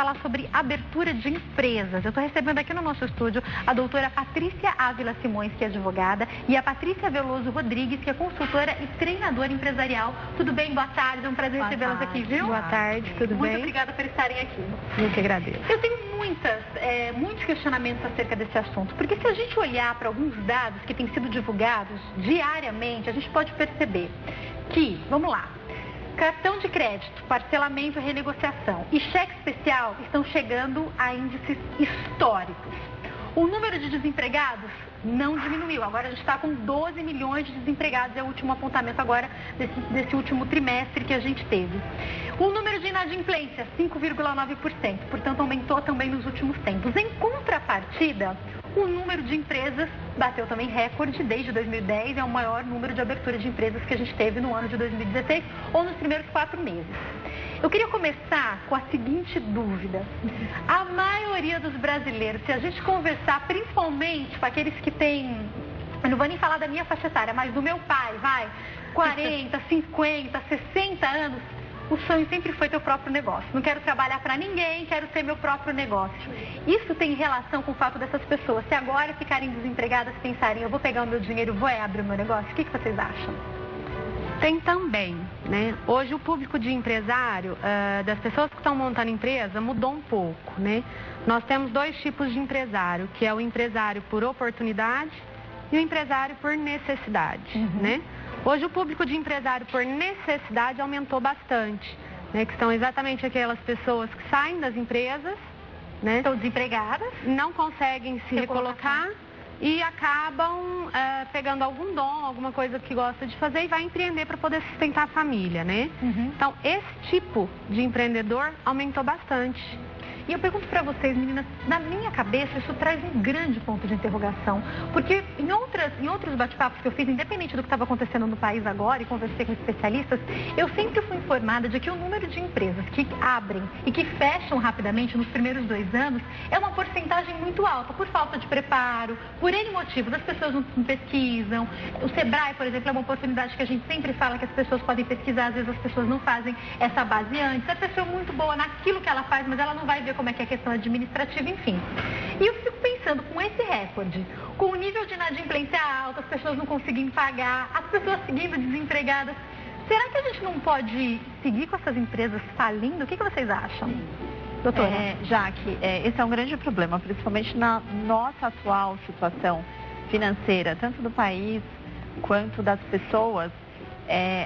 falar sobre abertura de empresas. Eu estou recebendo aqui no nosso estúdio a doutora Patrícia Ávila Simões, que é advogada, e a Patrícia Veloso Rodrigues, que é consultora e treinadora empresarial. Tudo bem? Boa tarde, é um prazer recebê-las aqui, viu? Boa tarde, tudo bem? Muito obrigada por estarem aqui. Eu que agradeço. Eu tenho muitos questionamentos acerca desse assunto, porque se a gente olhar para alguns dados que têm sido divulgados diariamente, a gente pode perceber que, vamos lá, cartão de crédito, parcelamento e renegociação e cheque especial estão chegando a índices históricos. O número de desempregados não diminuiu. Agora a gente está com 12 milhões de desempregados, é o último apontamento agora desse último trimestre que a gente teve. O número de inadimplência, 5,9%, portanto aumentou também nos últimos tempos. Em contrapartida, o número de empresas bateu também recorde desde 2010, é o maior número de abertura de empresas que a gente teve no ano de 2016 ou nos primeiros 4 meses. Eu queria começar com a seguinte dúvida. A maioria dos brasileiros, se a gente conversar principalmente com aqueles que têm, eu não vou nem falar da minha faixa etária, mas do meu pai, 40, 50, 60 anos, o sonho sempre foi ter o próprio negócio. Não quero trabalhar para ninguém, quero ter meu próprio negócio. Isso tem relação com o fato dessas pessoas, se agora ficarem desempregadas, pensarem, eu vou pegar o meu dinheiro e vou abrir o meu negócio? O que vocês acham? Tem também, né? Hoje o público de empresário, das pessoas que estão montando empresa, mudou um pouco, né? Nós temos 2 tipos de empresário, que é o empresário por oportunidade e o empresário por necessidade, né? Hoje o público de empresário por necessidade aumentou bastante, né? Que são exatamente aquelas pessoas que saem das empresas, né? Estão desempregadas, não conseguem se recolocar e acabam pegando algum dom, alguma coisa que gosta de fazer e vai empreender para poder sustentar a família, né? Então, esse tipo de empreendedor aumentou bastante. E eu pergunto para vocês, meninas, na minha cabeça isso traz um grande ponto de interrogação, porque em outros bate-papos que eu fiz, independente do que estava acontecendo no país agora, e conversei com especialistas, eu sempre fui informada de que o número de empresas que abrem e que fecham rapidamente nos primeiros 2 anos é uma porcentagem muito alta, por falta de preparo, por N motivos, as pessoas não pesquisam. O Sebrae, por exemplo, é uma oportunidade que a gente sempre fala que as pessoas podem pesquisar, às vezes as pessoas não fazem essa base antes. A pessoa é muito boa naquilo que ela faz, mas ela não vai ver como é que é a questão administrativa, enfim. E eu fico pensando, com esse recorde, com o nível de inadimplência alto, as pessoas não conseguindo pagar, as pessoas seguindo desempregadas, será que a gente não pode seguir com essas empresas falindo? O que vocês acham? Doutora? Jaque, esse é um grande problema, principalmente na nossa atual situação financeira, tanto do país quanto das pessoas.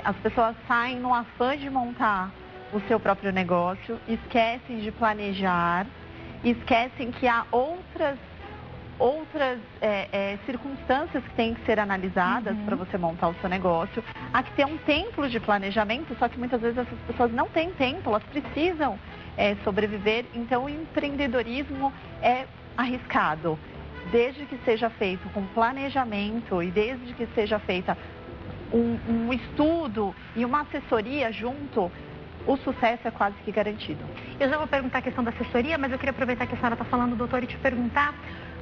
As pessoas saem no afã de montar o seu próprio negócio, esquecem de planejar, esquecem que há outras circunstâncias que têm que ser analisadas para você montar o seu negócio. Há que ter um tempo de planejamento, só que muitas vezes essas pessoas não têm tempo, elas precisam sobreviver. Então o empreendedorismo é arriscado, desde que seja feito com planejamento e desde que seja feita um estudo e uma assessoria junto, o sucesso é quase que garantido. Eu já vou perguntar a questão da assessoria, mas eu queria aproveitar que a senhora está falando, doutor, e te perguntar.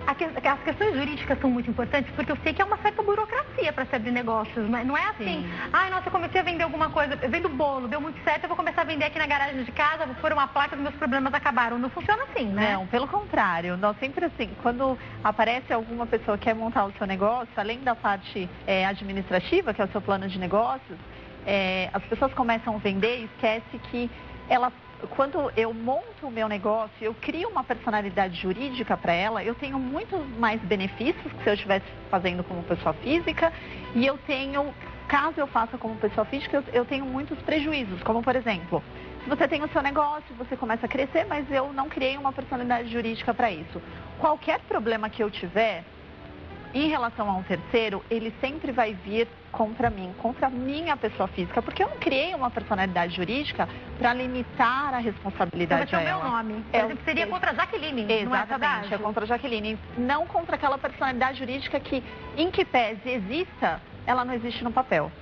As questões jurídicas são muito importantes, porque eu sei que é uma certa burocracia para se abrir negócios, mas não é assim, nossa, eu comecei a vender alguma coisa, eu vendo bolo, deu muito certo, eu vou começar a vender aqui na garagem de casa, vou pôr uma placa, os meus problemas acabaram. Não funciona assim, né? Não, pelo contrário, nós sempre assim, quando aparece alguma pessoa que quer montar o seu negócio, além da parte administrativa, que é o seu plano de negócios, as pessoas começam a vender e esquece que quando eu monto o meu negócio, eu crio uma personalidade jurídica para ela, eu tenho muito mais benefícios que se eu estivesse fazendo como pessoa física, e eu tenho, caso eu faça como pessoa física, eu tenho muitos prejuízos, como por exemplo, se você tem o seu negócio, você começa a crescer, mas eu não criei uma personalidade jurídica para isso. Qualquer problema que eu tiver em relação a um terceiro, ele sempre vai vir contra mim, contra a minha pessoa física, porque eu não criei uma personalidade jurídica para limitar a responsabilidade dela. Então vai ter o meu nome. Por exemplo, seria contra a Jaqueline, exatamente, é contra a Jaqueline, não contra aquela personalidade jurídica que, em que pese exista, ela não existe no papel.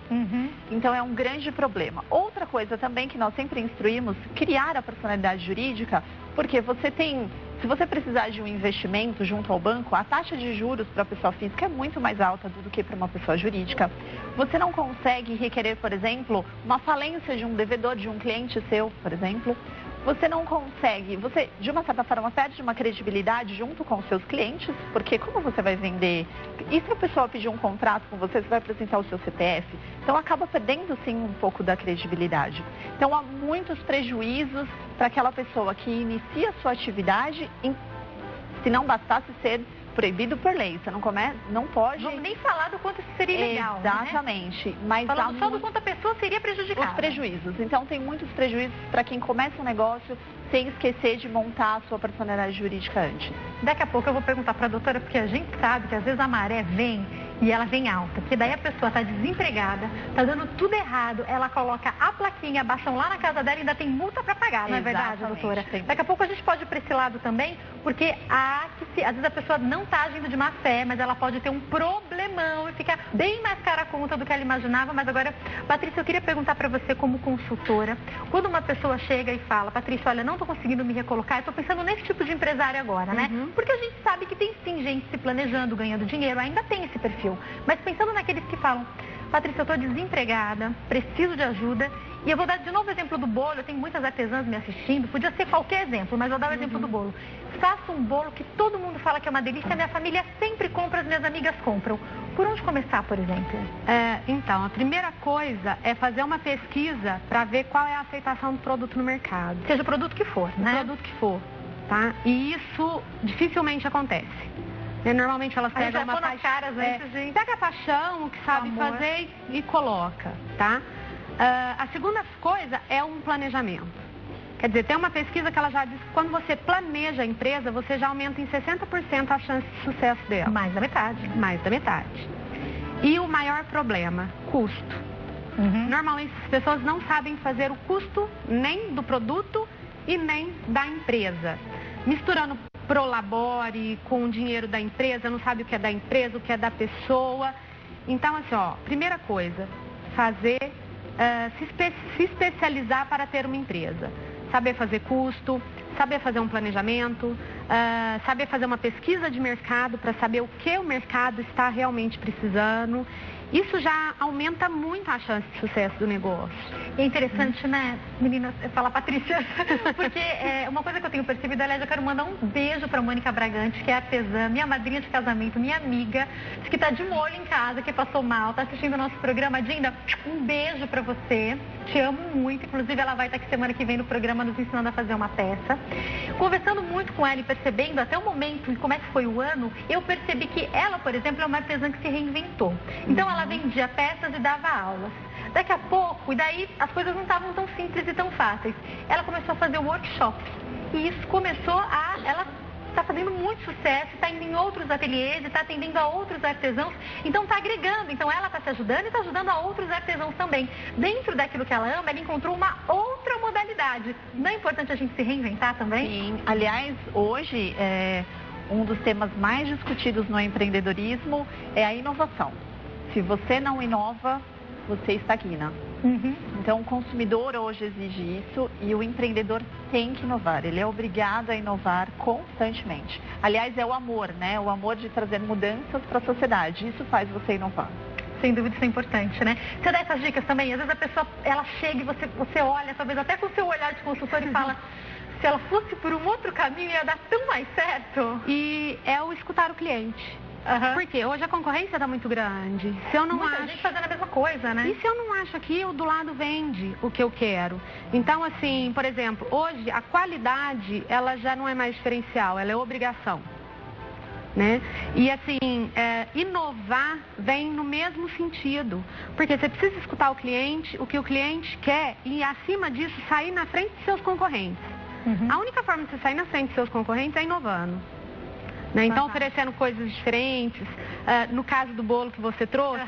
Então é um grande problema. Outra coisa também que nós sempre instruímos, criar a personalidade jurídica, porque se você precisar de um investimento junto ao banco, a taxa de juros para a pessoa física é muito mais alta do que para uma pessoa jurídica. Você não consegue requerer, por exemplo, uma falência de um devedor, de um cliente seu, por exemplo, você não consegue, você de uma certa forma perde uma credibilidade junto com os seus clientes, porque como você vai vender? E se a pessoa pedir um contrato com você, você vai apresentar o seu CPF? Então acaba perdendo sim um pouco da credibilidade. Então há muitos prejuízos para aquela pessoa que inicia a sua atividade, se não bastasse ser proibido por lei, você não pode... Vamos nem falar do quanto isso seria ilegal, exatamente, né? Mas falando só do quanto a pessoa seria prejudicada. Os prejuízos. Então tem muitos prejuízos para quem começa um negócio sem esquecer de montar a sua personalidade jurídica antes. Daqui a pouco eu vou perguntar para a doutora, porque a gente sabe que às vezes a maré vem e ela vem alta, porque daí a pessoa está desempregada, está dando tudo errado, ela coloca a plaquinha, baixam lá na casa dela e ainda tem multa para pagar, não é verdade, doutora? Daqui a pouco a gente pode ir para esse làdo também, porque às vezes a pessoa não está agindo de má fé, mas ela pode ter um problemão e ficar bem mais cara a conta do que ela imaginava. Mas agora, Patrícia, eu queria perguntar para você como consultora, quando uma pessoa chega e fala, Patrícia, olha, não estou conseguindo me recolocar, eu estou pensando nesse tipo de empresário agora, né? Porque a gente sabe que tem sim gente se planejando, ganhando dinheiro, ainda tem esse perfil. Mas pensando naqueles que falam, Patrícia, eu estou desempregada, preciso de ajuda. E eu vou dar de novo o exemplo do bolo, eu tenho muitas artesãs me assistindo, podia ser qualquer exemplo, mas vou dar o exemplo do bolo. Faço um bolo que todo mundo fala que é uma delícia, minha família sempre compra, as minhas amigas compram. Por onde começar, por exemplo? Então, a primeira coisa é fazer uma pesquisa para ver qual é a aceitação do produto no mercado. Seja o produto que for, né? O produto que for, tá? E isso dificilmente acontece. Normalmente elas pegam uma paixão, pega a paixão, o que sabe fazer e coloca, tá? A segunda coisa é um planejamento. Quer dizer, tem uma pesquisa que ela já diz que quando você planeja a empresa, você já aumenta em 60% a chance de sucesso dela. Mais da metade. Mais da metade. E o maior problema, custo. Normalmente as pessoas não sabem fazer o custo nem do produto e nem da empresa. Misturando Prolabore com o dinheiro da empresa, não sabe o que é da empresa, o que é da pessoa. Então, assim, primeira coisa, se especializar para ter uma empresa. Saber fazer custo, saber fazer um planejamento, saber fazer uma pesquisa de mercado para saber o que o mercado está realmente precisando. Isso já aumenta muito a chance de sucesso do negócio. É interessante, né, meninas, falar Patrícia, porque uma coisa que eu tenho percebido, aliás, eu quero mandar um beijo para a Mônica Bragante, que é artesã, minha madrinha de casamento, minha amiga, que está de molho em casa, que passou mal, está assistindo o nosso programa. Dinda, um beijo para você, te amo muito, inclusive ela vai estar aqui semana que vem no programa nos ensinando a fazer uma peça. Conversando muito com ela e percebendo até o momento, como é que foi o ano, eu percebi que ela, por exemplo, é uma artesã que se reinventou. Então ela vendia peças e dava aulas. Daqui a pouco, e daí as coisas não estavam tão simples e tão fáceis. Ela começou a fazer workshop. E isso ela está fazendo muito sucesso, está indo em outros ateliês, está atendendo a outros artesãos. Então está agregando. Então ela está se ajudando e está ajudando a outros artesãos também. Dentro daquilo que ela ama, ela encontrou uma outra modalidade. Não é importante a gente se reinventar também? Sim. Aliás, hoje, um dos temas mais discutidos no empreendedorismo é a inovação. Se você não inova, você estagna. Então, o consumidor hoje exige isso e o empreendedor tem que inovar. Ele é obrigado a inovar constantemente. Aliás, é o amor, né? O amor de trazer mudanças para a sociedade. Isso faz você inovar. Sem dúvida, isso é importante, né? Você dá essas dicas também? Às vezes a pessoa, ela chega e você olha, talvez até com o seu olhar de consultor e fala... Se ela fosse por um outro caminho, ia dar tão mais certo. E é o escutar o cliente. Porque hoje a concorrência está muito grande. Se eu não Muita gente fazendo a mesma coisa, né? E se eu não acho que o do lado vende o que eu quero? Então, assim, por exemplo, hoje a qualidade, ela já não é mais diferencial, ela é obrigação. Né? E assim, inovar vem no mesmo sentido. Porque você precisa escutar o que o cliente quer e, acima disso, sair na frente de seus concorrentes. A única forma de você sair na frente de seus concorrentes é inovando. Né? Então, oferecendo coisas diferentes, no caso do bolo que você trouxe,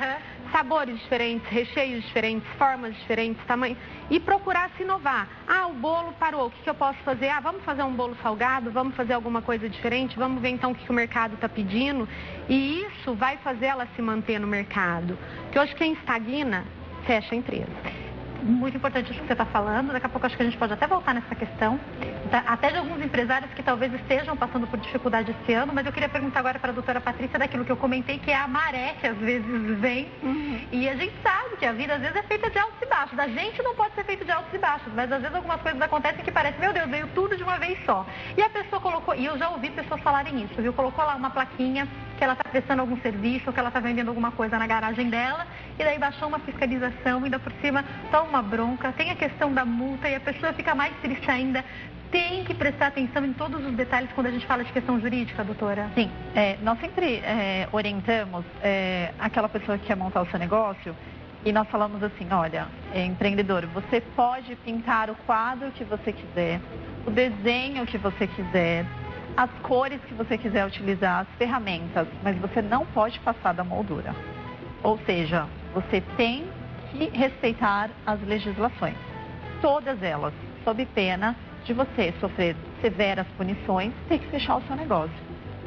sabores diferentes, recheios diferentes, formas diferentes, tamanhos, e procurar se inovar. O bolo parou, o que eu posso fazer? Vamos fazer um bolo salgado, vamos fazer alguma coisa diferente, vamos ver então o que o mercado está pedindo, e isso vai fazer ela se manter no mercado. Porque hoje quem estagna, fecha a empresa. muito importante isso que você está falando. Daqui a pouco acho que a gente pode até voltar nessa questão. Até de alguns empresários que talvez estejam passando por dificuldade esse ano, mas eu queria perguntar agora para a doutora Patrícia daquilo que eu comentei, que é a maré que às vezes vem. E a gente sabe que a vida às vezes é feita de altos e baixos. Da gente não pode ser feita de altos e baixos, mas às vezes algumas coisas acontecem que parece, meu Deus, veio tudo de uma vez só. E a pessoa colocou, e eu já ouvi pessoas falarem isso, viu? Colocou lá uma plaquinha que ela está prestando algum serviço, ou que ela está vendendo alguma coisa na garagem dela, e daí baixou uma fiscalização, ainda por cima toma uma bronca, tem a questão da multa e a pessoa fica mais triste ainda. Tem que prestar atenção em todos os detalhes quando a gente fala de questão jurídica, doutora? Sim, nós sempre orientamos aquela pessoa que quer montar o seu negócio e nós falamos assim, olha, empreendedor, você pode pintar o quadro que você quiser, o desenho que você quiser, as cores que você quiser utilizar, as ferramentas, mas você não pode passar da moldura. Ou seja, você tem que respeitar as legislações, todas elas, sob pena de você sofrer severas punições, ter que fechar o seu negócio.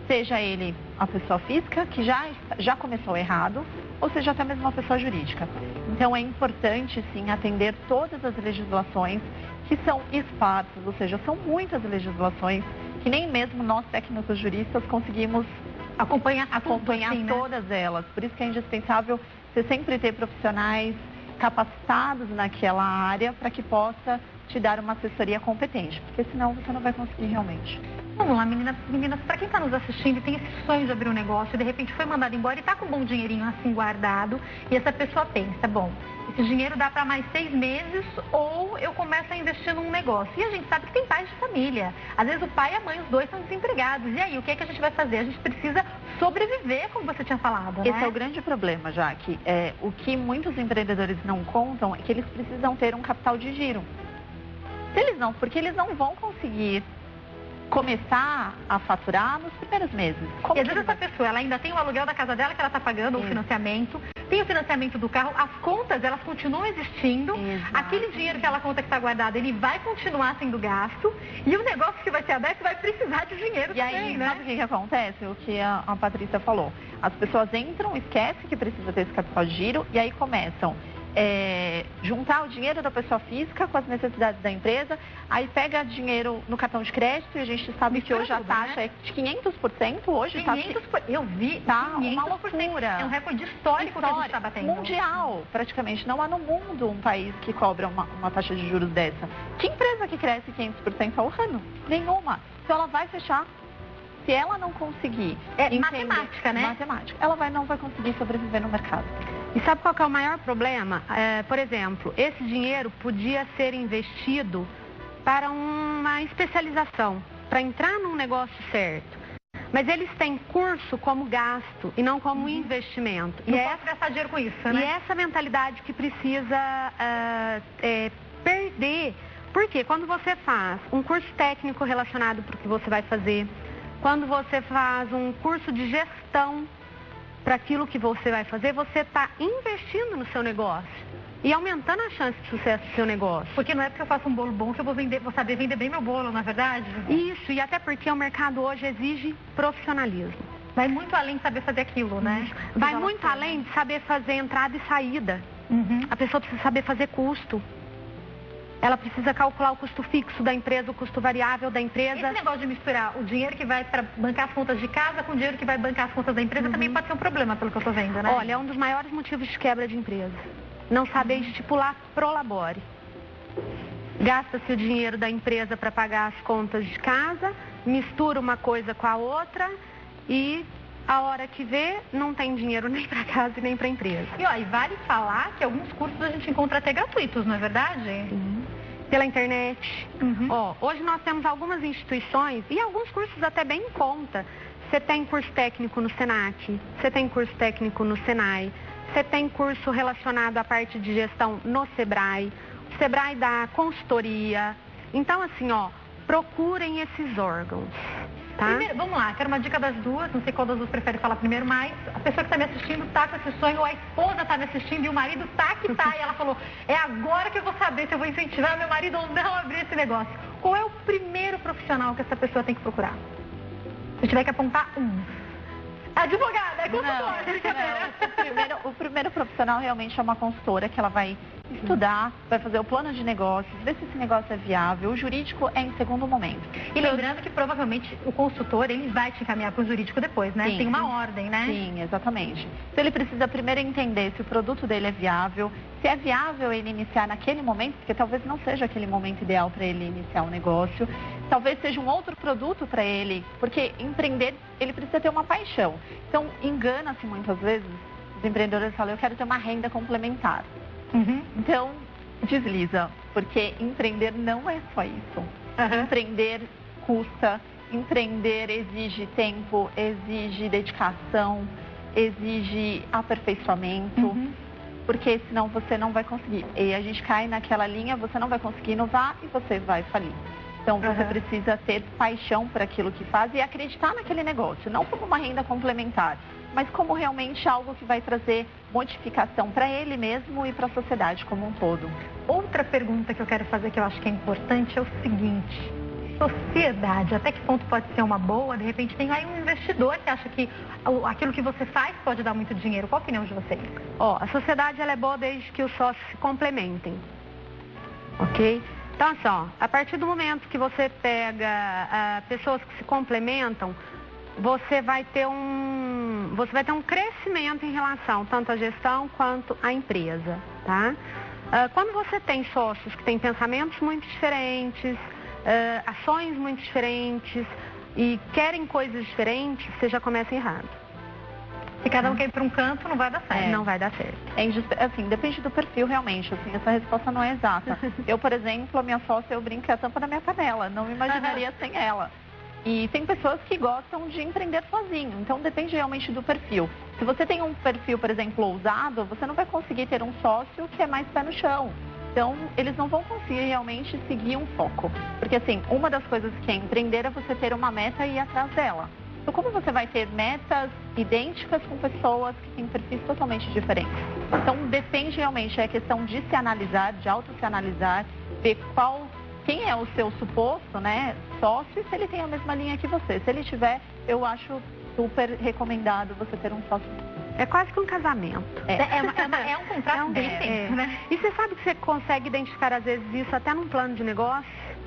Seja ele a pessoa física, que já começou errado, ou seja até mesmo uma pessoa jurídica. Então é importante, sim, atender todas as legislações que são esparsas, ou seja, são muitas legislações que nem mesmo nós técnicos juristas conseguimos acompanhar assim, todas elas. Por isso que é indispensável você sempre ter profissionais capacitados naquela área para que possa te dar uma assessoria competente, porque senão você não vai conseguir realmente. Vamos lá, meninas, para quem está nos assistindo e tem esse sonho de abrir um negócio e de repente foi mandado embora e está com um bom dinheirinho assim guardado e essa pessoa pensa, bom, esse dinheiro dá para mais 6 meses ou eu começo a investir num negócio. E a gente sabe que tem pais de família. Às vezes o pai e a mãe, os dois são desempregados. E aí, o que é que a gente vai fazer? A gente precisa sobreviver, como você tinha falado, né? Esse é o grande problema, Jaque. O que muitos empreendedores não contam é que eles precisam ter um capital de giro. Porque eles não vão conseguir começar a faturar nos primeiros meses. E às vezes essa pessoa, ela ainda tem o aluguel da casa dela que ela está pagando, o financiamento, tem o financiamento do carro, as contas, elas continuam existindo, aquele dinheiro que ela conta que está guardado, ele vai continuar sendo gasto, e o negócio que vai ser aberto vai precisar de dinheiro também, aí, né? Sabe o que acontece? O que a Patrícia falou. As pessoas entram, esquecem que precisa ter esse capital de giro, e aí começam juntar o dinheiro da pessoa física com as necessidades da empresa, aí pega dinheiro no cartão de crédito e a gente sabe que hoje a taxa é de 500% hoje. 500%, eu vi, tá 500%, uma loucura. É um recorde histórico que a gente está batendo. Mundial, praticamente. Não há no mundo um país que cobra uma taxa de juros dessa. Que empresa que cresce 500% ao ano? Nenhuma. Então ela vai fechar. Se ela não conseguir matemática, né? Matemática. Ela não vai conseguir sobreviver no mercado. E sabe qual que é o maior problema? Por exemplo, esse dinheiro podia ser investido para uma especialização, para entrar num negócio certo. Mas eles têm curso como gasto e não como investimento. Não posso gastar dinheiro com isso, né? E é essa mentalidade que precisa perder. Porque quando você faz um curso técnico relacionado para o que você vai fazer, quando você faz um curso de gestão para aquilo que você vai fazer, você está investindo no seu negócio e aumentando a chance de sucesso do seu negócio. Porque não é porque eu faço um bolo bom que eu vou saber vender bem meu bolo, na verdade? Isso, e até porque o mercado hoje exige profissionalismo. Vai muito além de saber fazer aquilo, né? Vai muito além de saber fazer entrada e saída. A pessoa precisa saber fazer custo. Ela precisa calcular o custo fixo da empresa, o custo variável da empresa. Esse negócio de misturar o dinheiro que vai para bancar as contas de casa com o dinheiro que vai bancar as contas da empresa também pode ser um problema, pelo que eu estou vendo, né? Olha, é um dos maiores motivos de quebra de empresa. Não saber estipular pro labore. Gasta-se o dinheiro da empresa para pagar as contas de casa, mistura uma coisa com a outra e a hora que vê, não tem dinheiro nem para casa e nem para empresa. E vale falar que alguns cursos a gente encontra até gratuitos, não é verdade? Sim. Pela internet. Hoje nós temos algumas instituições e alguns cursos até bem em conta. Você tem curso técnico no Senac, você tem curso técnico no Senai, você tem curso relacionado à parte de gestão no Sebrae, o Sebrae dá consultoria. Então, assim, procurem esses órgãos. Tá? Primeiro, vamos lá, quero uma dica das duas, não sei qual das duas prefere falar primeiro, mas a pessoa que está me assistindo está com esse sonho, ou a esposa está me assistindo e o marido tá, e ela falou, é agora que eu vou saber se eu vou incentivar meu marido ou não a abrir esse negócio. Qual é o primeiro profissional que essa pessoa tem que procurar? Se eu tiver que apontar um. Advogada, é consultora, brincadeira. O primeiro profissional realmente é uma consultora que ela vai estudar, vai fazer o plano de negócios, ver se esse negócio é viável. O jurídico é em segundo momento. E lembrando que provavelmente o consultor, ele vai te encaminhar para o jurídico depois, né? Sim. Tem uma ordem, né? Sim, exatamente. Então ele precisa primeiro entender se o produto dele é viável, se é viável ele iniciar naquele momento, porque talvez não seja aquele momento ideal para ele iniciar o negócio. Talvez seja um outro produto para ele, porque empreender, ele precisa ter uma paixão. Então, engana-se muitas vezes, os empreendedores falam, eu quero ter uma renda complementar. Então, desliza, porque empreender não é só isso. Empreender custa, empreender exige tempo, exige dedicação, exige aperfeiçoamento, porque senão você não vai conseguir. E a gente cai naquela linha, você não vai conseguir inovar e você vai falir. Então, você precisa ter paixão por aquilo que faz e acreditar naquele negócio, não como uma renda complementar, mas como realmente algo que vai trazer modificação para ele mesmo e para a sociedade como um todo. Outra pergunta que eu quero fazer, que eu acho que é importante, é o seguinte: sociedade, até que ponto pode ser uma boa? De repente tem aí um investidor que acha que aquilo que você faz pode dar muito dinheiro. Qual a opinião de vocês? A sociedade ela é boa desde que os sócios se complementem, ok? Então, assim, a partir do momento que você pega pessoas que se complementam, você vai ter um crescimento em relação tanto à gestão quanto à empresa, tá? Quando você tem sócios que têm pensamentos muito diferentes, ações muito diferentes e querem coisas diferentes, você já começa errado. Se cada um quer ir para um canto, não vai dar certo. Não vai dar certo. Assim, depende do perfil realmente, assim, essa resposta não é exata. Eu, por exemplo, a minha sócia, eu brinco que é a tampa da minha panela, não me imaginaria sem ela. E tem pessoas que gostam de empreender sozinho, então depende realmente do perfil. Se você tem um perfil, por exemplo, ousado, você não vai conseguir ter um sócio que é mais pé no chão. Então, eles não vão conseguir realmente seguir um foco. Porque, assim, uma das coisas que é empreender é você ter uma meta e ir atrás dela. Então, como você vai ter metas idênticas com pessoas que têm perfis totalmente diferentes? Então, depende realmente, é questão de se analisar, de auto-se analisar, ver quem é o seu suposto, né, sócio e se ele tem a mesma linha que você. Se ele tiver, eu acho super recomendado você ter um sócio. É quase que um casamento. É um contrato bem tempo, né? E você sabe que você consegue identificar, às vezes, isso até num plano de negócio?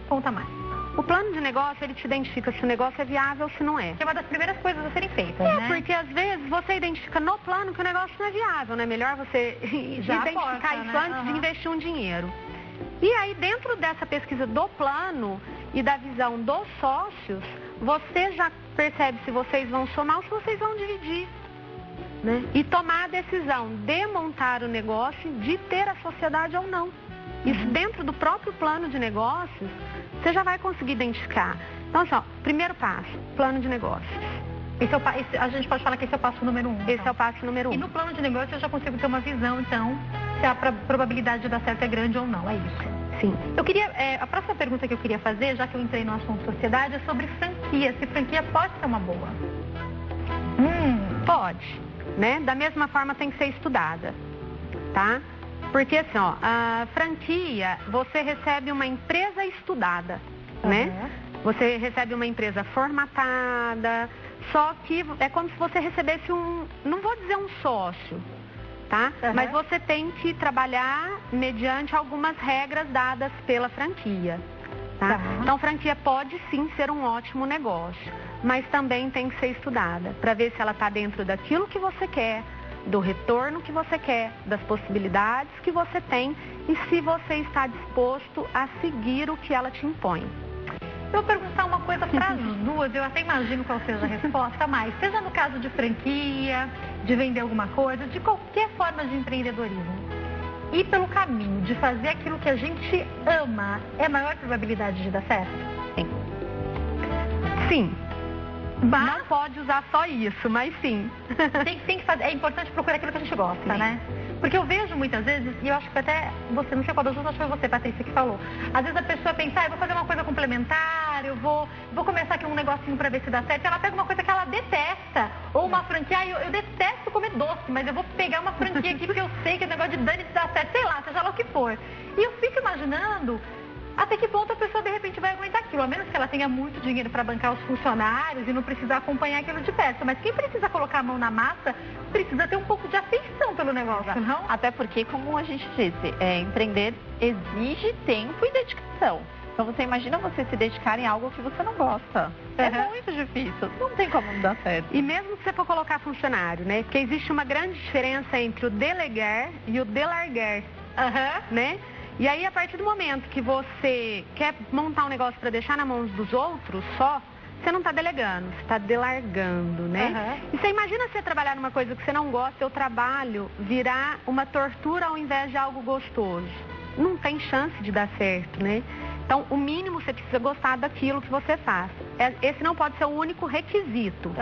Conta mais. O plano de negócio, ele te identifica se o negócio é viável ou se não é. Que é uma das primeiras coisas a serem feitas, né? Porque às vezes você identifica no plano que o negócio não é viável, né? Melhor você identificar isso antes de investir um dinheiro. E aí, dentro dessa pesquisa do plano e da visão dos sócios, você já percebe se vocês vão somar ou se vocês vão dividir, né? E tomar a decisão de montar o negócio, de ter a sociedade ou não. Isso dentro do próprio plano de negócios, você já vai conseguir identificar. Então, assim, primeiro passo, plano de negócios. A gente pode falar que esse é o passo número 1. Esse é o passo número 1. E no plano de negócio eu já consigo ter uma visão, então, se a probabilidade de dar certo é grande ou não, é isso? Sim. Eu queria, a próxima pergunta que eu queria fazer, já que eu entrei no assunto sociedade, é sobre franquia. Se franquia pode ser uma boa? Pode, né? Da mesma forma tem que ser estudada, tá? Porque assim, a franquia, você recebe uma empresa estudada, né? Você recebe uma empresa formatada, só que é como se você recebesse não vou dizer um sócio, tá? Mas você tem que trabalhar mediante algumas regras dadas pela franquia, tá? Então, franquia pode sim ser um ótimo negócio, mas também tem que ser estudada para ver se ela está dentro daquilo que você quer, do retorno que você quer, das possibilidades que você tem e se você está disposto a seguir o que ela te impõe. Eu vou perguntar uma coisa para as duas, eu até imagino qual seja a resposta, mas seja no caso de franquia, de vender alguma coisa, de qualquer forma de empreendedorismo, ir pelo caminho de fazer aquilo que a gente ama, é a maior probabilidade de dar certo? Sim. Sim. Não pode usar só isso, mas sim. Tem que fazer, é importante procurar aquilo que a gente gosta, né? Porque eu vejo muitas vezes, e eu acho que até você, não sei qual das duas, acho que foi você, Patrícia, que falou. Às vezes a pessoa pensa, eu vou fazer uma coisa complementar, eu vou começar aqui um negocinho pra ver se dá certo. Ela pega uma coisa que ela detesta, ou uma franquia, eu detesto comer doce, mas eu vou pegar uma franquia aqui porque eu sei que o negócio de dane se dá certo, sei lá, seja lá o que for. E eu fico imaginando até que ponto a pessoa de repente vai aguentar aquilo. aquilo, a menos que ela tenha muito dinheiro para bancar os funcionários e não precisa acompanhar aquilo de perto. Mas quem precisa colocar a mão na massa, precisa ter um pouco de afeição pelo negócio, não? Até porque, como a gente disse, empreender exige tempo e dedicação. Então você imagina você se dedicar em algo que você não gosta. É muito difícil, não tem como não dar certo. E mesmo se você for colocar funcionário, né? Porque existe uma grande diferença entre o delegar e o delargar, né? E aí, a partir do momento que você quer montar um negócio para deixar na mão dos outros só, você não está delegando, você está delargando, né? E você imagina você trabalhar numa coisa que você não gosta, seu trabalho virar uma tortura ao invés de algo gostoso. Não tem chance de dar certo, né? Então, o mínimo, você precisa gostar daquilo que você faz. Esse não pode ser o único requisito,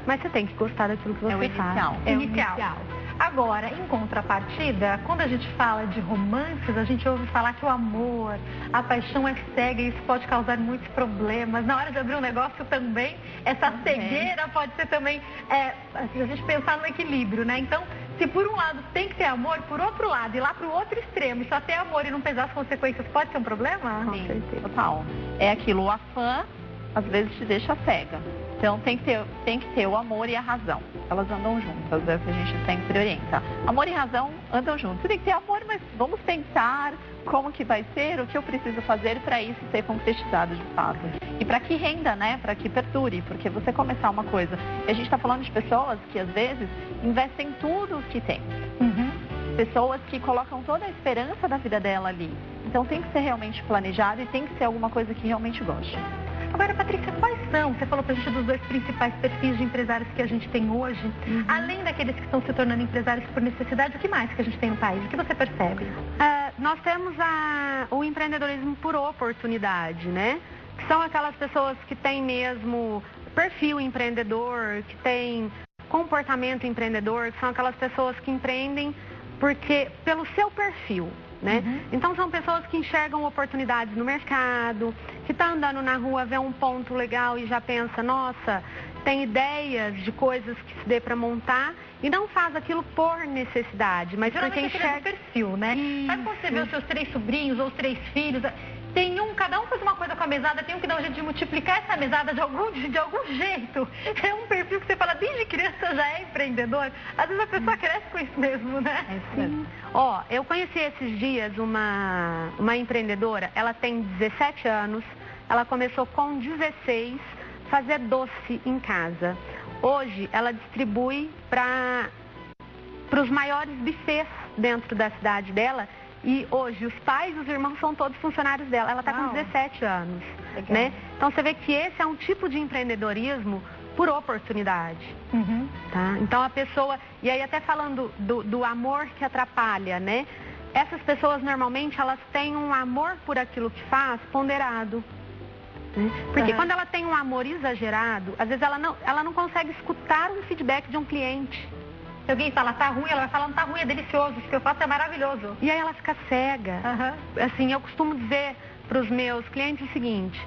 mas você tem que gostar daquilo que você faz. É o inicial. Agora, em contrapartida, quando a gente fala de romances, a gente ouve falar que o amor, a paixão é cega e isso pode causar muitos problemas. Na hora de abrir um negócio também, essa cegueira pode ser também, a gente pensar no equilíbrio, né? Então, se por um lado tem que ter amor, por outro lado, ir lá para o outro extremo, só ter amor e não pesar as consequências, pode ser um problema? Sim, total. É aquilo, o afã às vezes te deixa cega. Então tem que ter o amor e a razão. Elas andam juntas, é o que a gente sempre orienta. Amor e razão andam juntos. Você tem que ter amor, mas vamos pensar como que vai ser, o que eu preciso fazer para isso ser concretizado de fato. E para que renda, né? Para que perdure, porque você começar uma coisa. E a gente está falando de pessoas que às vezes investem tudo o que tem. Pessoas que colocam toda a esperança da vida dela ali. Então tem que ser realmente planejado e tem que ser alguma coisa que realmente goste. Agora, Patrícia, quais são? Você falou pra gente dos 2 principais perfis de empresários que a gente tem hoje. Além daqueles que estão se tornando empresários por necessidade, o que mais que a gente tem no país? O que você percebe? Nós temos o empreendedorismo por oportunidade, né? Que são aquelas pessoas que têm mesmo perfil empreendedor, que têm comportamento empreendedor, que são aquelas pessoas que empreendem pelo seu perfil. Né? Então são pessoas que enxergam oportunidades no mercado, que está andando na rua, vê um ponto legal e já pensa, nossa, tem ideias de coisas que se dê para montar e não faz aquilo por necessidade, mas porque enxerga perfil, né? Sabe quando você vê os seus 3 sobrinhos ou os 3 filhos? Cada um faz uma coisa com a mesada, tem um que dá um jeito de multiplicar essa mesada de algum jeito. É um perfil que você fala, desde criança já é empreendedor. Às vezes a pessoa cresce com isso mesmo, né? É isso mesmo. Eu conheci esses dias uma empreendedora, ela tem 17 anos, ela começou com 16 fazer doce em casa. Hoje ela distribui para os maiores buffets dentro da cidade dela. E hoje os pais e os irmãos são todos funcionários dela. Ela está com 17 anos, né? Então você vê que esse é um tipo de empreendedorismo por oportunidade. Tá? Então a pessoa, e aí até falando do amor que atrapalha, né? Essas pessoas normalmente elas têm um amor por aquilo que faz ponderado. Porque quando ela tem um amor exagerado, às vezes ela não consegue escutar um feedback de um cliente. Se alguém fala, tá ruim, ela vai falar, não tá ruim, é delicioso, isso que eu faço é maravilhoso. E aí ela fica cega. Assim, eu costumo dizer para os meus clientes o seguinte,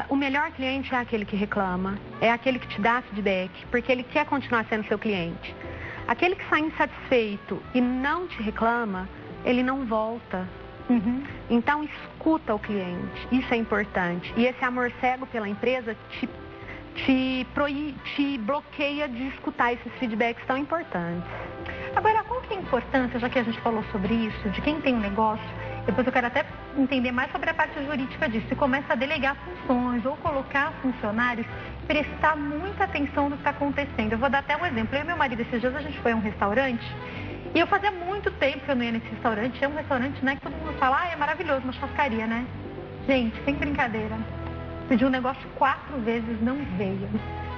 o melhor cliente é aquele que reclama, é aquele que te dá feedback, porque ele quer continuar sendo seu cliente. Aquele que sai insatisfeito e não te reclama, ele não volta. Então, escuta o cliente, isso é importante. E esse amor cego pela empresa te bloqueia de escutar esses feedbacks tão importantes. Agora, qual que é a importância, já que a gente falou sobre isso, de quem tem um negócio, depois eu quero até entender mais sobre a parte jurídica disso, se começa a delegar funções ou colocar funcionários, prestar muita atenção no que está acontecendo. Eu vou dar até um exemplo. Eu e meu marido, esses dias a gente foi a um restaurante, e eu fazia muito tempo que eu não ia nesse restaurante. É um restaurante, né, que todo mundo fala, é maravilhoso, uma churrascaria, né? Gente, sem brincadeira. Pediu um negócio 4 vezes, não veio.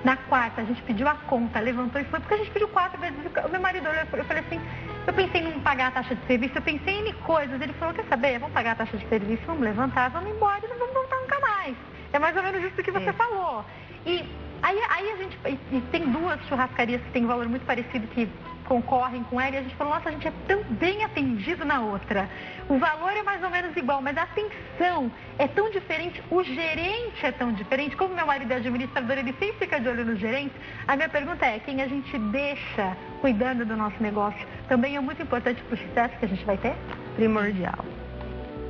Na quarta, a gente pediu a conta, levantou e foi, porque a gente pediu 4 vezes. O meu marido olhou, eu falei assim, eu pensei em não pagar a taxa de serviço, eu pensei em coisas. Ele falou, quer saber, vamos pagar a taxa de serviço, vamos levantar, vamos embora e não vamos voltar nunca mais. É mais ou menos isso que você falou. E aí a gente, e tem 2 churrascarias que têm um valor muito parecido que concorrem com ela, e a gente falou, nossa, a gente é tão bem atendido na outra. O valor é mais ou menos igual, mas a atenção é tão diferente, o gerente é tão diferente. Como meu marido é administrador, ele sempre fica de olho no gerente. A minha pergunta é, quem a gente deixa cuidando do nosso negócio também é muito importante para o sucesso que a gente vai ter? Primordial.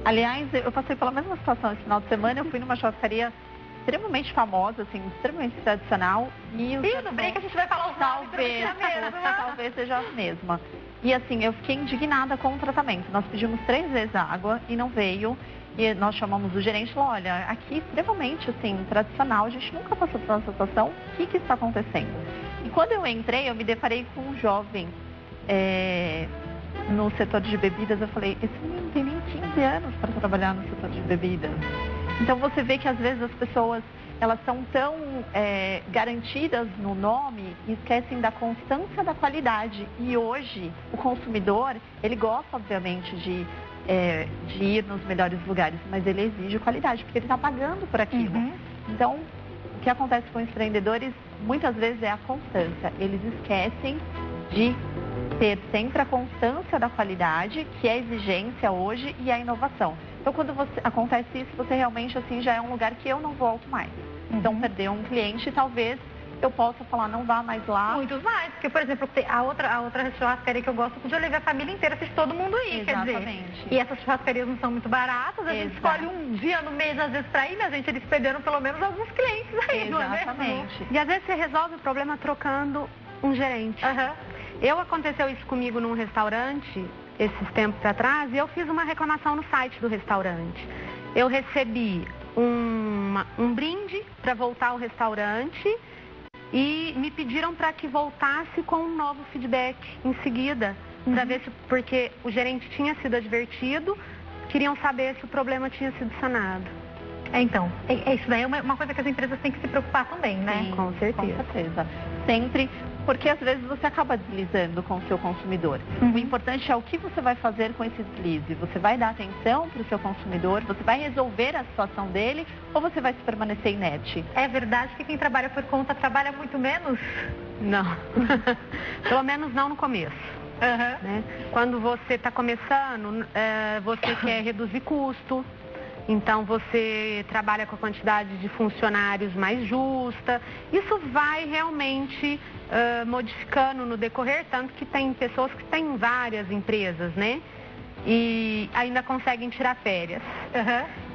Aliás, eu passei pela mesma situação esse final de semana, eu fui numa churrascaria extremamente famosa, assim, extremamente tradicional. E não brinca, a gente vai falar os nomes, talvez seja a mesma. E assim, eu fiquei indignada com o tratamento. Nós pedimos 3 vezes água e não veio. E nós chamamos o gerente e falou, olha, aqui extremamente assim, tradicional, a gente nunca passou por uma situação, o que está acontecendo? E quando eu entrei, eu me deparei com um jovem no setor de bebidas. Eu falei, esse menino tem nem 15 anos para trabalhar no setor de bebidas. Então você vê que às vezes as pessoas, elas são tão garantidas no nome e esquecem da constância da qualidade. E hoje, o consumidor, ele gosta obviamente de ir nos melhores lugares, mas ele exige qualidade, porque ele está pagando por aquilo. Então, o que acontece com os empreendedores, muitas vezes é a constância. Eles esquecem de ter sempre a constância da qualidade, que é a exigência hoje, e a inovação. Então, quando acontece isso, você realmente, assim, já é um lugar que eu não volto mais. Então, perder um cliente, talvez eu possa falar, não vá mais lá. Muitos mais, porque, por exemplo, a outra churrascaria que eu gosto de levar a família inteira, assiste todo mundo ir, Exatamente. quer dizer. E essas churrascarias não são muito baratas, a gente escolhe um dia no mês, às vezes, para ir, mas, gente, eles perderam pelo menos alguns clientes aí, não é mesmo? Exatamente. E às vezes você resolve o problema trocando um gerente. Aconteceu isso comigo num restaurante, esses tempos atrás, e eu fiz uma reclamação no site do restaurante. Eu recebi um brinde para voltar ao restaurante e me pediram para que voltasse com um novo feedback em seguida, para ver se, porque o gerente tinha sido advertido, queriam saber se o problema tinha sido sanado. Então, isso daí é uma coisa que as empresas têm que se preocupar também, né? Sim, com certeza. Com certeza. Sempre, porque às vezes você acaba deslizando com o seu consumidor. O importante é o que você vai fazer com esse deslize. Você vai dar atenção para o seu consumidor, você vai resolver a situação dele, ou você vai se permanecer inerte? É verdade que quem trabalha por conta trabalha muito menos? Não. Pelo menos não no começo. Né? Quando você está começando, você quer reduzir custo. Então, você trabalha com a quantidade de funcionários mais justa. Isso vai realmente modificando no decorrer, tanto que tem pessoas que têm várias empresas, né? E ainda conseguem tirar férias.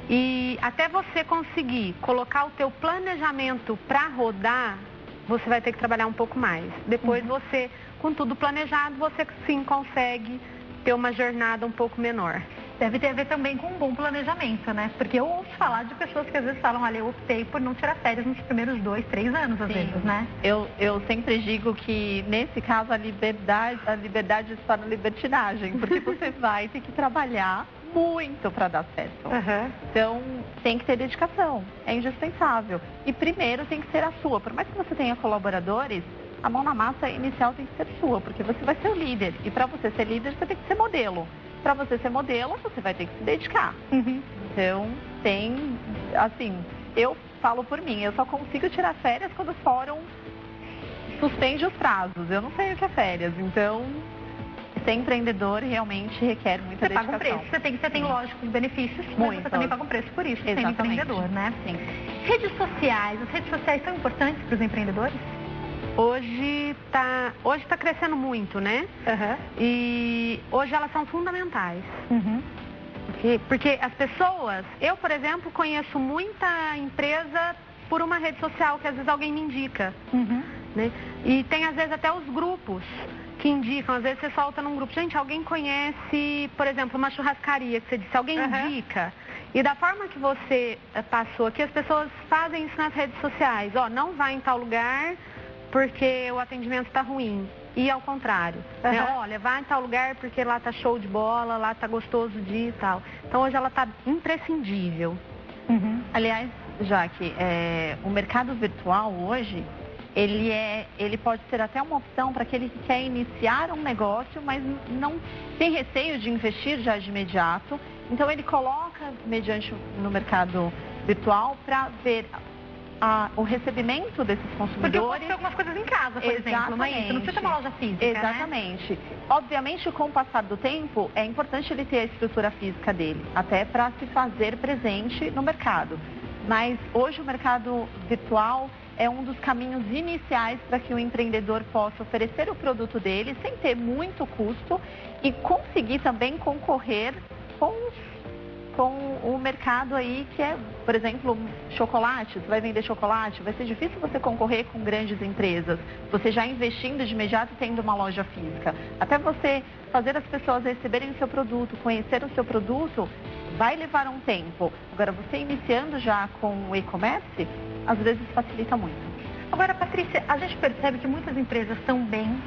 E até você conseguir colocar o teu planejamento para rodar, você vai ter que trabalhar um pouco mais. Depois você, com tudo planejado, você sim consegue ter uma jornada um pouco menor. Deve ter a ver também com um bom planejamento, né? Porque eu ouço falar de pessoas que às vezes falam, olha, eu optei por não tirar férias nos primeiros 2, 3 anos, às vezes, né? Eu sempre digo que, nesse caso, a liberdade está na libertinagem, porque você vai ter que trabalhar muito para dar certo. Então, tem que ter dedicação, é indispensável. E primeiro tem que ser a sua. Por mais que você tenha colaboradores, a mão na massa inicial tem que ser sua, porque você vai ser o líder. E para você ser líder, você tem que ser modelo. Para você ser modelo, você vai ter que se dedicar. Então, assim, eu falo por mim, eu só consigo tirar férias quando o fórum suspende os prazos. Eu não sei o que é férias, então, ser empreendedor realmente requer muita dedicação. Você paga um preço, você tem lógico os benefícios, mas você também paga um preço por isso, sendo empreendedor, né? Sim. Redes sociais, as redes sociais são importantes para os empreendedores? Hoje tá crescendo muito, né? E hoje elas são fundamentais. Porque as pessoas, eu, por exemplo, conheço muita empresa por uma rede social que às vezes alguém me indica. Né? E tem às vezes até os grupos que indicam, às vezes você solta num grupo, gente, alguém conhece, por exemplo, uma churrascaria que você disse, alguém indica. E da forma que você passou aqui, as pessoas fazem isso nas redes sociais. Não vai em tal lugar porque o atendimento está ruim. E ao contrário, né? Olha, vai em tal lugar porque lá tá show de bola, lá tá gostoso de ir e tal. Então hoje ela tá imprescindível. Aliás, Jaque, o mercado virtual hoje, ele pode ser até uma opção para aquele que quer iniciar um negócio, mas não tem receio de investir já de imediato. Então ele coloca mediante no mercado virtual para ver o recebimento desses consumidores. Porque eu posso ter algumas coisas em casa, por exemplo, não é isso? Não precisa ter uma loja física, Exatamente. Né? Obviamente, com o passar do tempo, é importante ele ter a estrutura física dele, até para se fazer presente no mercado. Mas hoje o mercado virtual é um dos caminhos iniciais para que o empreendedor possa oferecer o produto dele sem ter muito custo e conseguir também concorrer com com o mercado aí que é, por exemplo, chocolate. Você vai vender chocolate, vai ser difícil você concorrer com grandes empresas. Você já investindo de imediato tendo uma loja física. Até você fazer as pessoas receberem o seu produto, conhecer o seu produto, vai levar um tempo. Agora, você iniciando já com o e-commerce, às vezes facilita muito. Agora, Patrícia, a gente percebe que muitas empresas estão bem,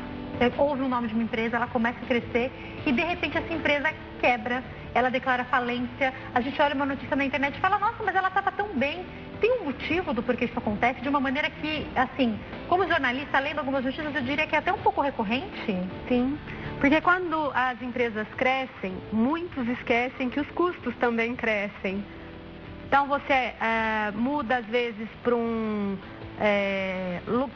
ouve o nome de uma empresa, ela começa a crescer e de repente essa empresa quebra, ela declara falência, a gente olha uma notícia na internet e fala, nossa, mas ela estava tão bem. Tem um motivo do porquê isso acontece, de uma maneira que, assim, como jornalista, lendo algumas notícias, eu diria que é até um pouco recorrente? Sim, porque quando as empresas crescem, muitos esquecem que os custos também crescem. Então você muda às vezes para um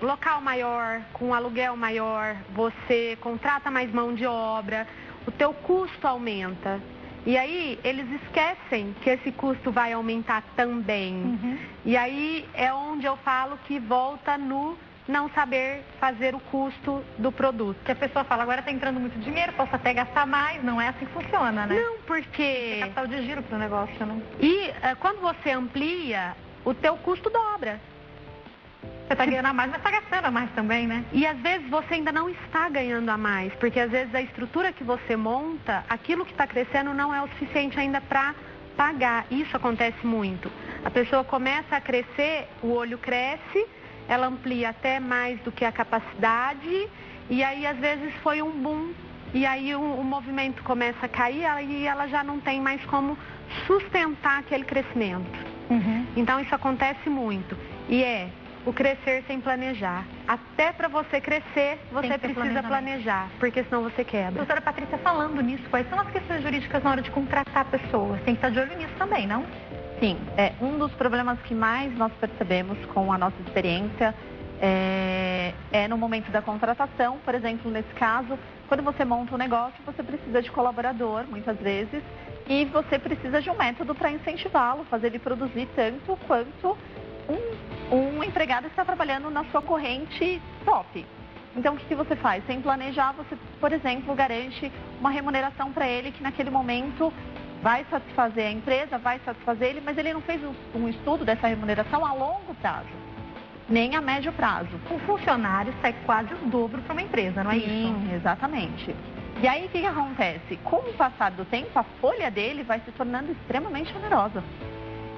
local maior, com um aluguel maior, você contrata mais mão de obra, o teu custo aumenta. E aí eles esquecem que esse custo vai aumentar também. Uhum. E aí é onde eu falo que volta no não saber fazer o custo do produto. Que a pessoa fala, agora está entrando muito dinheiro, posso até gastar mais, não é assim que funciona, né? Não, porque... Tem capital de giro para o negócio, né? E quando você amplia, o teu custo dobra. Você está ganhando a mais, mas está gastando a mais também, né? E às vezes você ainda não está ganhando a mais, porque às vezes a estrutura que você monta, aquilo que está crescendo não é o suficiente ainda para pagar. Isso acontece muito. A pessoa começa a crescer, o olho cresce, ela amplia até mais do que a capacidade, e aí às vezes foi um boom, e aí o movimento começa a cair e ela já não tem mais como sustentar aquele crescimento. Uhum. Então isso acontece muito. E o crescer sem planejar. Até para você crescer, você precisa planejar, porque senão você quebra. Doutora Patrícia, falando nisso, quais são as questões jurídicas na hora de contratar pessoas? Tem que estar de olho nisso também, não? Sim, um dos problemas que mais nós percebemos com a nossa experiência é no momento da contratação. Por exemplo, nesse caso, quando você monta um negócio, você precisa de colaborador, muitas vezes, e você precisa de um método para incentivá-lo, fazer ele produzir tanto quanto um empregado que está trabalhando na sua corrente top. Então, o que você faz? Sem planejar, você, por exemplo, garante uma remuneração para ele que naquele momento vai satisfazer a empresa, vai satisfazer ele, mas ele não fez um estudo dessa remuneração a longo prazo, nem a médio prazo. Um funcionário sai quase o dobro para uma empresa, não é isso? Sim, exatamente. E aí, o que acontece? Com o passar do tempo, a folha dele vai se tornando extremamente onerosa.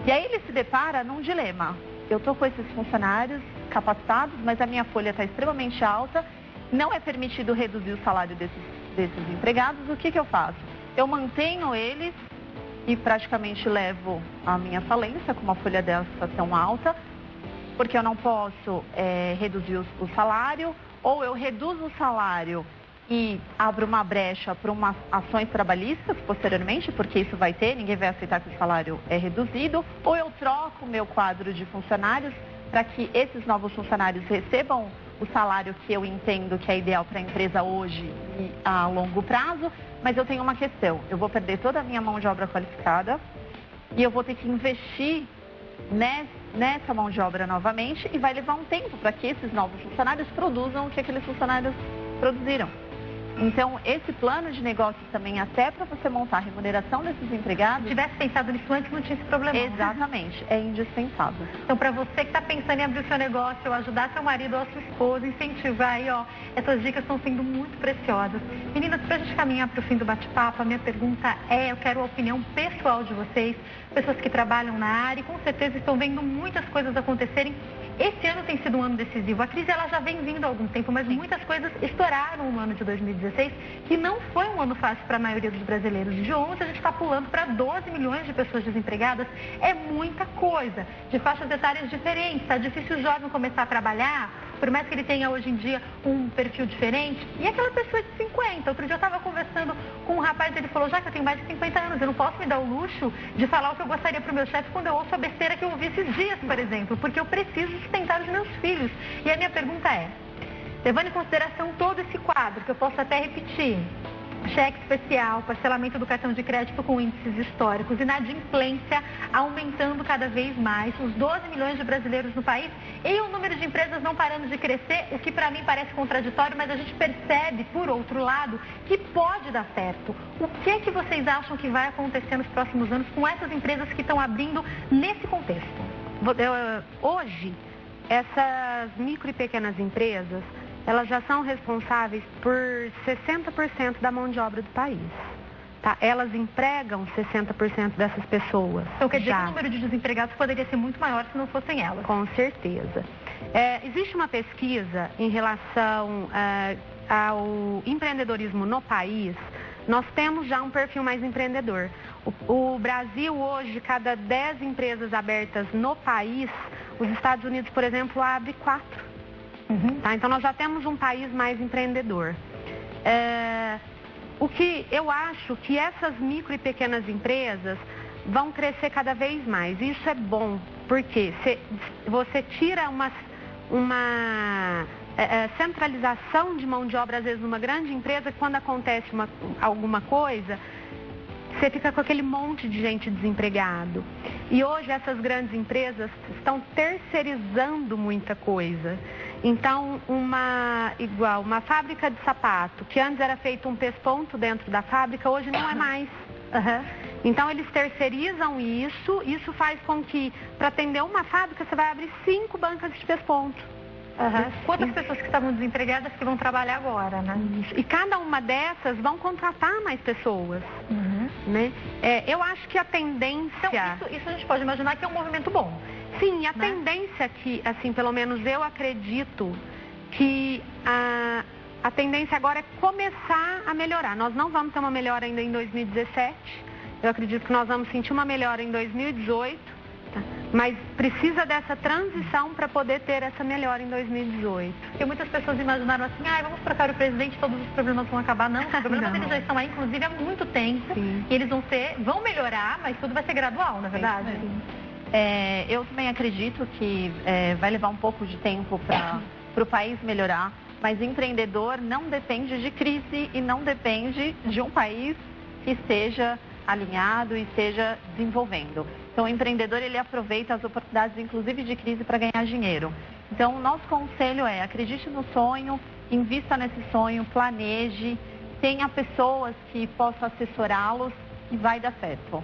E aí ele se depara num dilema. Eu estou com esses funcionários capacitados, mas a minha folha está extremamente alta, não é permitido reduzir o salário desses empregados. O que eu faço? Eu mantenho eles e praticamente levo a minha falência com uma folha dessa tão alta, porque eu não posso reduzir o salário, ou eu reduzo o salário e abro uma brecha para umas ações trabalhistas posteriormente, porque isso vai ter, ninguém vai aceitar que o salário é reduzido, ou eu troco o meu quadro de funcionários para que esses novos funcionários recebam o salário que eu entendo que é ideal para a empresa hoje e a longo prazo, mas eu tenho uma questão, eu vou perder toda a minha mão de obra qualificada e eu vou ter que investir nessa mão de obra novamente e vai levar um tempo para que esses novos funcionários produzam o que aqueles funcionários produziram. Então, esse plano de negócios também, até para você montar a remuneração desses empregados... Se tivesse pensado nisso antes, não tinha esse problema. Exatamente, é indispensável. Então, para você que está pensando em abrir o seu negócio, ou ajudar seu marido ou sua esposa, incentivar aí, essas dicas estão sendo muito preciosas. Meninas, para a gente caminhar para o fim do bate-papo, a minha pergunta eu quero a opinião pessoal de vocês, pessoas que trabalham na área e com certeza estão vendo muitas coisas acontecerem. Esse ano tem sido um ano decisivo. A crise ela já vem vindo há algum tempo, mas muitas coisas estouraram no ano de 2016 e não foi um ano fácil para a maioria dos brasileiros. De 11 a gente está pulando para 12 milhões de pessoas desempregadas. É muita coisa, de faixas etárias diferentes. Está difícil o jovem começar a trabalhar, por mais que ele tenha hoje em dia um perfil diferente. E aquela pessoa de 50, outro dia eu estava conversando com um rapaz, ele falou, já que eu tenho mais de 50 anos, eu não posso me dar o luxo de falar o que eu gostaria para o meu chefe quando eu ouço a besteira que eu ouvi esses dias, por exemplo, porque eu preciso sustentar os meus filhos. E a minha pergunta levando em consideração todo esse quadro, que eu posso até repetir, cheque especial, parcelamento do cartão de crédito com índices históricos, inadimplência aumentando cada vez mais, os 12 milhões de brasileiros no país e o número de empresas não parando de crescer, o que para mim parece contraditório, mas a gente percebe, por outro lado, que pode dar certo. O que é que vocês acham que vai acontecer nos próximos anos com essas empresas que estão abrindo nesse contexto? Hoje, essas micro e pequenas empresas, elas já são responsáveis por 60% da mão de obra do país. Tá? Elas empregam 60% dessas pessoas. Então quer dizer que o número de desempregados poderia ser muito maior se não fossem elas. Com certeza. Existe uma pesquisa em relação ao empreendedorismo no país. Nós temos já um perfil mais empreendedor. O Brasil hoje, cada 10 empresas abertas no país, os Estados Unidos, por exemplo, abre 4. Tá? Então, nós já temos um país mais empreendedor. O que eu acho que essas micro e pequenas empresas vão crescer cada vez mais. Isso é bom, porque você tira uma centralização de mão de obra, às vezes, numa grande empresa, que quando acontece alguma coisa, você fica com aquele monte de gente desempregado. E hoje essas grandes empresas estão terceirizando muita coisa. Então, uma fábrica de sapato, que antes era feito um pesponto dentro da fábrica, hoje não é mais. Então, eles terceirizam isso faz com que, para atender uma fábrica, você vai abrir 5 bancas de pesponto. Quantas pessoas que estavam desempregadas que vão trabalhar agora, né? E cada uma dessas vão contratar mais pessoas. Né? Eu acho que a tendência... Então, isso a gente pode imaginar que é um movimento bom. Sim, a tendência que, assim, pelo menos eu acredito que a tendência agora é começar a melhorar. Nós não vamos ter uma melhora ainda em 2017. Eu acredito que nós vamos sentir uma melhora em 2018. Mas precisa dessa transição para poder ter essa melhora em 2018. Porque muitas pessoas imaginaram assim, vamos trocar o presidente, todos os problemas vão acabar. Não, os problemas eles já estão aí, inclusive, há muito tempo. Sim. E eles vão melhorar, mas tudo vai ser gradual, na verdade. Eu também acredito que vai levar um pouco de tempo para o país melhorar, mas empreendedor não depende de crise e não depende de um país que esteja alinhado e esteja desenvolvendo. Então, o empreendedor, ele aproveita as oportunidades, inclusive de crise, para ganhar dinheiro. Então, o nosso conselho é, acredite no sonho, invista nesse sonho, planeje, tenha pessoas que possam assessorá-los e vai dar certo.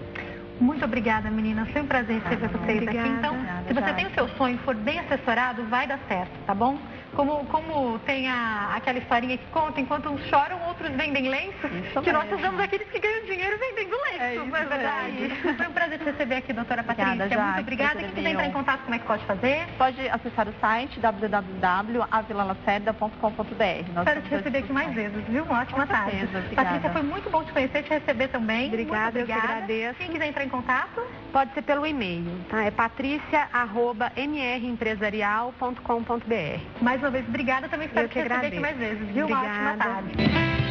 Muito obrigada, meninas. Foi um prazer receber vocês aqui. Então, se você tem o seu sonho e for bem assessorado, vai dar certo, tá bom? Como tem aquela historinha que conta, enquanto uns choram, outros vendem lenço, que nós sejamos aqueles que ganham dinheiro vendendo lenço, não é verdade? Foi um prazer te receber aqui, doutora Patrícia. Muito obrigada. Quem quiser entrar em contato, como é que pode fazer? Pode acessar o site www.avilalacerda.com.br. Espero te receber aqui mais vezes, viu? Uma ótima tarde. Patrícia, foi muito bom te conhecer, te receber também. Obrigada, eu que agradeço. Quem quiser entrar em contato? Pode ser pelo e-mail, tá? É patricia@mrempresarial.com.br. Mais uma vez, obrigada. Também espero te receber aqui mais vezes, viu? Uma ótima tarde.